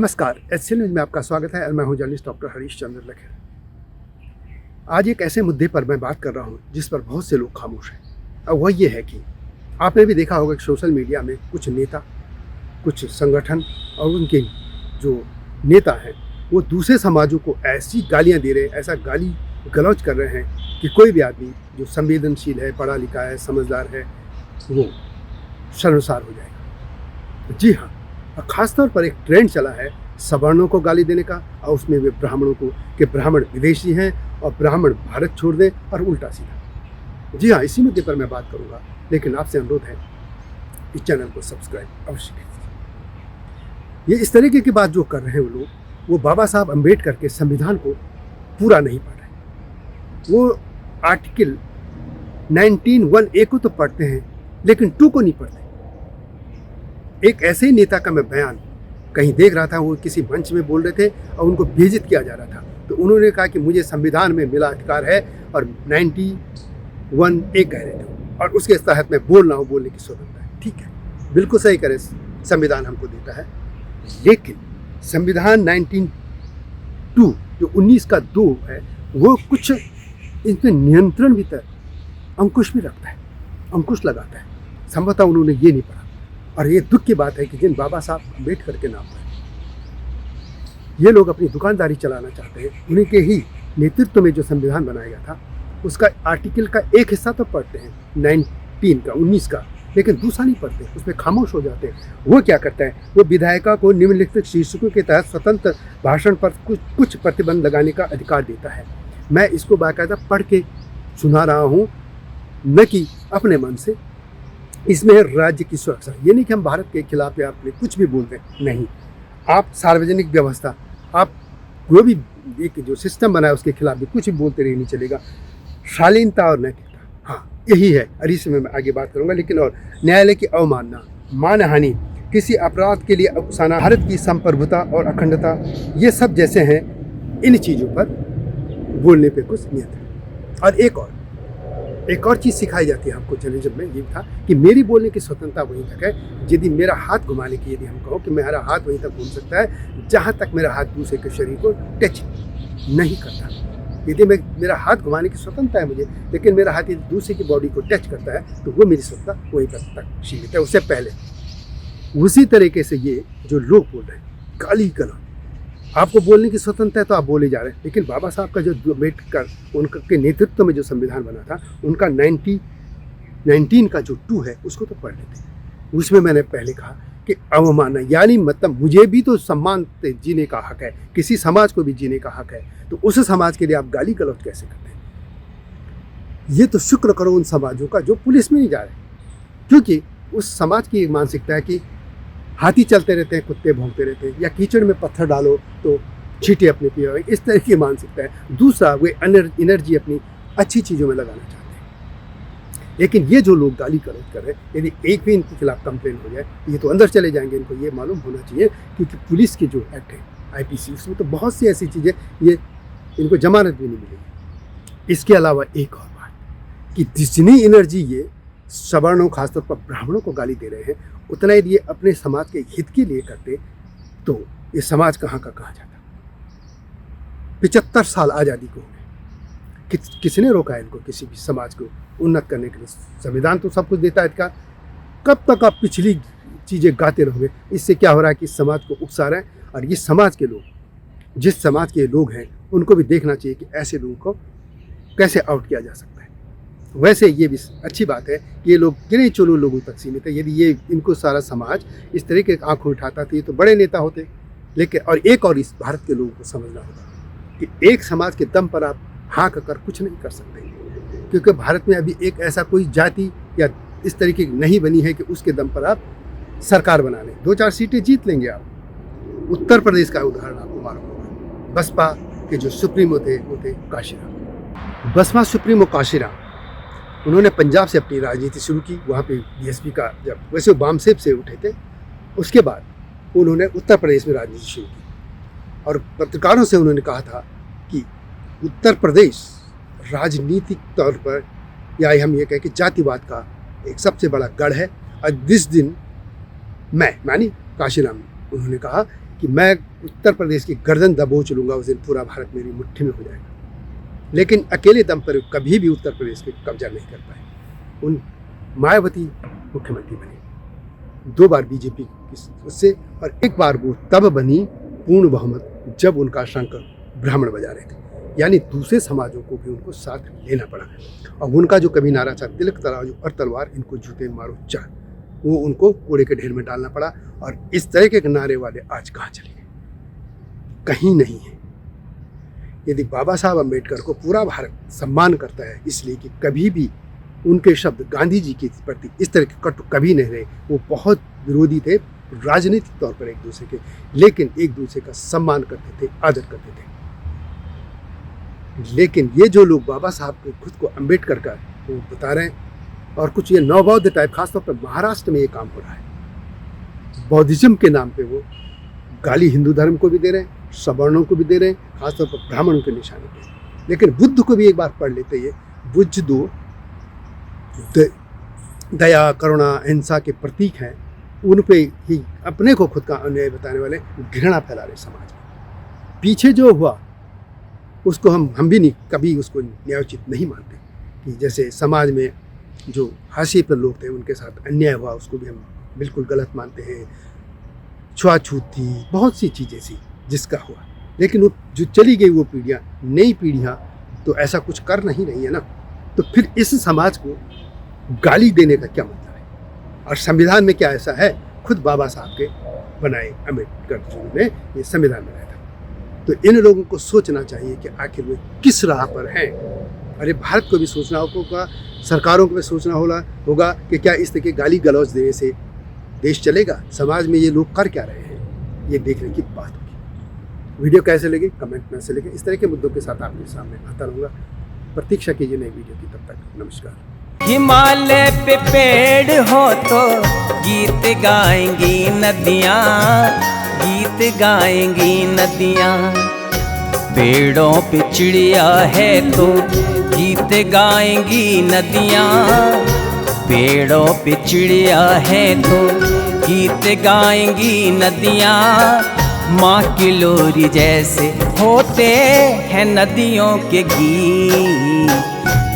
नमस्कार, SL news में आपका स्वागत है और मैं हूं जर्नलिस्ट डॉक्टर हरीश चंद्र लखेर। आज एक ऐसे मुद्दे पर मैं बात कर रहा हूं जिस पर बहुत से लोग खामोश हैं और वह ये है कि आपने भी देखा होगा कि सोशल मीडिया में कुछ नेता, कुछ संगठन और उनके जो नेता हैं वो दूसरे समाजों को ऐसी गालियाँ दे रहे हैं, ऐसा गाली गलौज कर रहे हैं कि कोई भी आदमी जो संवेदनशील है, पढ़ा लिखा है, समझदार है, वो शर्मसार हो जाएगा। जी हाँ, और ख़ासतौर पर एक ट्रेंड चला है सवर्णों को गाली देने का और उसमें वे ब्राह्मणों को कि ब्राह्मण विदेशी हैं और ब्राह्मण भारत छोड़ दें और उल्टा सीधा। जी हाँ, इसी मुद्दे पर मैं बात करूँगा, लेकिन आपसे अनुरोध है कि चैनल को सब्सक्राइब अवश्य कीजिए। ये इस तरीके की बात जो कर रहे हैं वो लोग, वो बाबा साहब अम्बेडकर के संविधान को पूरा नहीं पढ़ रहे। वो आर्टिकल 19(1)(a) को तो पढ़ते हैं लेकिन 2 को नहीं पढ़ते। एक ऐसे ही नेता का मैं बयान कहीं देख रहा था, वो किसी मंच में बोल रहे थे और उनको बेइज्जत किया जा रहा था, तो उन्होंने कहा कि मुझे संविधान में मिला अधिकार है और 91(a) कह रहे थे और उसके तहत मैं बोल रहा हूँ, बोलने की स्वतंत्रता है। ठीक है, बिल्कुल सही करे, संविधान हमको देता है, लेकिन संविधान 19(2) जो 19 का 2 है वो कुछ इसमें नियंत्रण भी तक अंकुश भी रखता है, अंकुश लगाता है। संभवतः उन्होंने ये नहीं पढ़ा और ये दुख की बात है कि जिन बाबा साहब अम्बेडकर के नाम पर ये लोग अपनी दुकानदारी चलाना चाहते हैं, उन्हीं के ही नेतृत्व में जो संविधान बनाया गया था उसका आर्टिकल का एक हिस्सा तो पढ़ते हैं 19 का, लेकिन दूसरा नहीं पढ़ते, उसमें खामोश हो जाते हैं। वो क्या करता है, वो विधायिका को निम्नलिखित शीर्षकों के तहत स्वतंत्र भाषण पर कुछ प्रतिबंध लगाने का अधिकार देता है। मैं इसको बाकायदा पढ़ के सुना रहा हूँ, न कि अपने मन से। इसमें है राज्य की सुरक्षा। ये नहीं कि हम भारत के खिलाफ या अपने कुछ भी बोल रहे हैं, नहीं। आप सार्वजनिक व्यवस्था, आप कोई भी एक जो सिस्टम बना है उसके खिलाफ भी कुछ भी बोलते रहे नहीं चलेगा। शालीनता और नैतिकता, हाँ यही है, और इसमें मैं आगे बात करूँगा। लेकिन और न्यायालय की अवमानना, मानहानि, किसी अपराध के लिए उकसाना, भारत की संप्रभुता और अखंडता, ये सब जैसे हैं, इन चीज़ों पर बोलने पे कुछ नियंत्रण। और एक और चीज़ सिखाई जाती है हमको जर्नलिज्म में, ये था कि मेरी बोलने की स्वतंत्रता वहीं तक है, यदि मेरा हाथ घुमाने की, यदि हम कहो कि मेरा हाथ वहीं तक घूम सकता है जहाँ तक मेरा हाथ दूसरे के शरीर को टच नहीं करता। यदि मेरा हाथ घुमाने की स्वतंत्रता है मुझे, लेकिन मेरा हाथ यदि दूसरे की बॉडी को टच करता है तो वो मेरी स्वतंत्रता वहीं तक सीमित है, उससे पहले। उसी तरीके से ये जो लोग बोल रहे हैं गाली गलौज, आपको बोलने की स्वतंत्रता है तो आप बोले जा रहे हैं, लेकिन बाबा साहब का जो अम्बेडकर उनके नेतृत्व में जो संविधान बना था, उनका 19 का जो 2 है उसको तो पढ़ लेते। उसमें मैंने पहले कहा कि अवमानना, यानी मतलब मुझे भी तो सम्मान से जीने का हक है, किसी समाज को भी जीने का हक है, तो उस समाज के लिए आप गाली गलौज कैसे करते हैं? ये तो शुक्र करो उन समाजों का जो पुलिस में नहीं जा रहे, क्योंकि उस समाज की मानसिकता है कि हाथी चलते रहते हैं, कुत्ते भौंकते रहते हैं, या कीचड़ में पत्थर डालो तो चींटी अपने पिए, इस तरह की मानसिकता है। दूसरा, वे एनर्जी अपनी अच्छी चीज़ों में लगाना चाहते हैं। लेकिन ये जो लोग गाली गलौज कर रहे हैं, यदि एक भी इनके खिलाफ कंप्लेन हो जाए ये तो अंदर चले जाएंगे। इनको ये मालूम होना चाहिए, क्योंकि पुलिस की जो एक्ट है IPC, उसमें तो बहुत सी ऐसी चीज़ें, ये इनको जमानत भी नहीं मिलेगी। इसके अलावा एक और बात कि जितनी एनर्जी ये सवर्णों, खासतौर पर ब्राह्मणों को गाली दे रहे हैं, उतना यदि ये अपने समाज के हित के लिए करते तो ये समाज कहाँ का कहाँ जाता। 75 साल आज़ादी को हो गए, किसने रोका है इनको किसी भी समाज को उन्नत करने के लिए? संविधान तो सब कुछ देता है अधिकार। कब तक आप पिछली चीज़ें गाते रहोगे? इससे क्या हो रहा है कि समाज को उकसा रहे हैं, और ये समाज के लोग, जिस समाज के लोग हैं, उनको भी देखना चाहिए कि ऐसे लोगों को कैसे आउट किया जा सकता है। वैसे ये भी अच्छी बात है कि ये लोग गिने चुने लोगों तक सीमित है। यदि ये इनको सारा समाज इस तरीके की आंखें उठाता तो ये तो बड़े नेता होते। लेकिन और एक और इस भारत के लोगों को समझना होगा कि एक समाज के दम पर आप हाँक कर कुछ नहीं कर सकते, क्योंकि भारत में अभी एक ऐसा कोई जाति या इस तरीके की नहीं बनी है कि उसके दम पर आप सरकार बना लें। 2-4 सीटें जीत लेंगे आप। उत्तर प्रदेश का उदाहरण आपको मालूम होगा, बसपा के जो सुप्रीमो थे वो थे काशीराम। बसपा सुप्रीमो काशीराम, उन्होंने पंजाब से अपनी राजनीति शुरू की। वहाँ पे BSP का, जब वैसे वामसेप से उठे थे, उसके बाद उन्होंने उत्तर प्रदेश में राजनीति शुरू की और पत्रकारों से उन्होंने कहा था कि उत्तर प्रदेश राजनीतिक तौर पर, या हम ये कहें कि जातिवाद का एक सबसे बड़ा गढ़ है। और जिस दिन मैं मानी काशीराम, उन्होंने कहा कि मैं उत्तर प्रदेश की गर्दन दबोच लूँगा, उस दिन पूरा भारत मेरी मुट्ठी में हो जाएगा। लेकिन अकेले दम पर कभी भी उत्तर प्रदेश पे कब्जा नहीं कर पाए। उन मायावती मुख्यमंत्री बनी 2 बार बीजेपी उससे, और 1 बार वो तब बनी पूर्ण बहुमत जब उनका शंख ब्राह्मण बजा रहे थे, यानी दूसरे समाजों को भी उनको साथ लेना पड़ा। और उनका जो कभी नारा था, तिलक तराजू और तलवार, इनको जूते मारो चार, वो उनको कूड़े के ढेर में डालना पड़ा। और इस तरह के नारे वाले आज कहाँ चले गए? कहीं नहीं है। यदि बाबा साहब अम्बेडकर को पूरा भारत सम्मान करता है, इसलिए कि कभी भी उनके शब्द गांधी जी के प्रति इस तरह के कटु कभी नहीं रहे। वो बहुत विरोधी थे राजनीतिक तौर पर एक दूसरे के, लेकिन एक दूसरे का सम्मान करते थे, आदर करते थे। लेकिन ये जो लोग बाबा साहब को खुद को अम्बेडकर का वो बता रहे हैं, और कुछ ये नवबौद्ध टाइप, खासतौर पर महाराष्ट्र में ये काम हो रहा है। बौद्धिज्म के नाम पे वो गाली हिंदू धर्म को भी दे रहे हैं, सवर्णों को भी दे रहे हैं, खासतौर पर ब्राह्मणों के निशाने पे। लेकिन बुद्ध को भी एक बार पढ़ लेते, ये बुद्ध दो दया, करुणा, अहिंसा के प्रतीक हैं, उन पे ही अपने को खुद का अन्याय बताने वाले घृणा फैला रहे समाज में। पीछे जो हुआ उसको हम भी नहीं कभी उसको न्यायोचित नहीं मानते, कि जैसे समाज में जो हाशिए पर लोग थे उनके साथ अन्याय हुआ, उसको भी हम बिल्कुल गलत मानते हैं। छुआछूत थी, बहुत सी चीज़ें सी जिसका हुआ, लेकिन वो जो चली गई वो पीढ़ियाँ, नई पीढ़ियाँ तो ऐसा कुछ कर नहीं रही है ना। तो फिर इस समाज को गाली देने का क्या मतलब है? और संविधान में क्या ऐसा है? खुद बाबा साहब के बनाए अम्बेडकर जी ने ये संविधान बनाया था। तो इन लोगों को सोचना चाहिए कि आखिर वे किस राह पर हैं। अरे भारत को भी सोचना होगा, सरकारों को भी सोचना होगा कि क्या इस तरह के गाली गलौज देने से देश चलेगा? समाज में ये लोग कर क्या रहे हैं, ये देखने की बात होगी। वीडियो कैसे लगी कमेंट में से लगे। इस तरह के मुद्दों के साथ आपके सामने आता रहूँगा। प्रतीक्षा कीजिए नई वीडियो की, तब तक नमस्कार। हिमालय पे पेड़ हो तो गीत गाएंगी नदियाँ, गीत गाएंगी नदियाँ। पेड़ों पे चिड़िया है तो गीत गाएंगी नदियाँ, पेड़ों पे चिड़िया है तो गीत गाएंगी नदियाँ। माँ की लोरी जैसे होते हैं नदियों के गीत।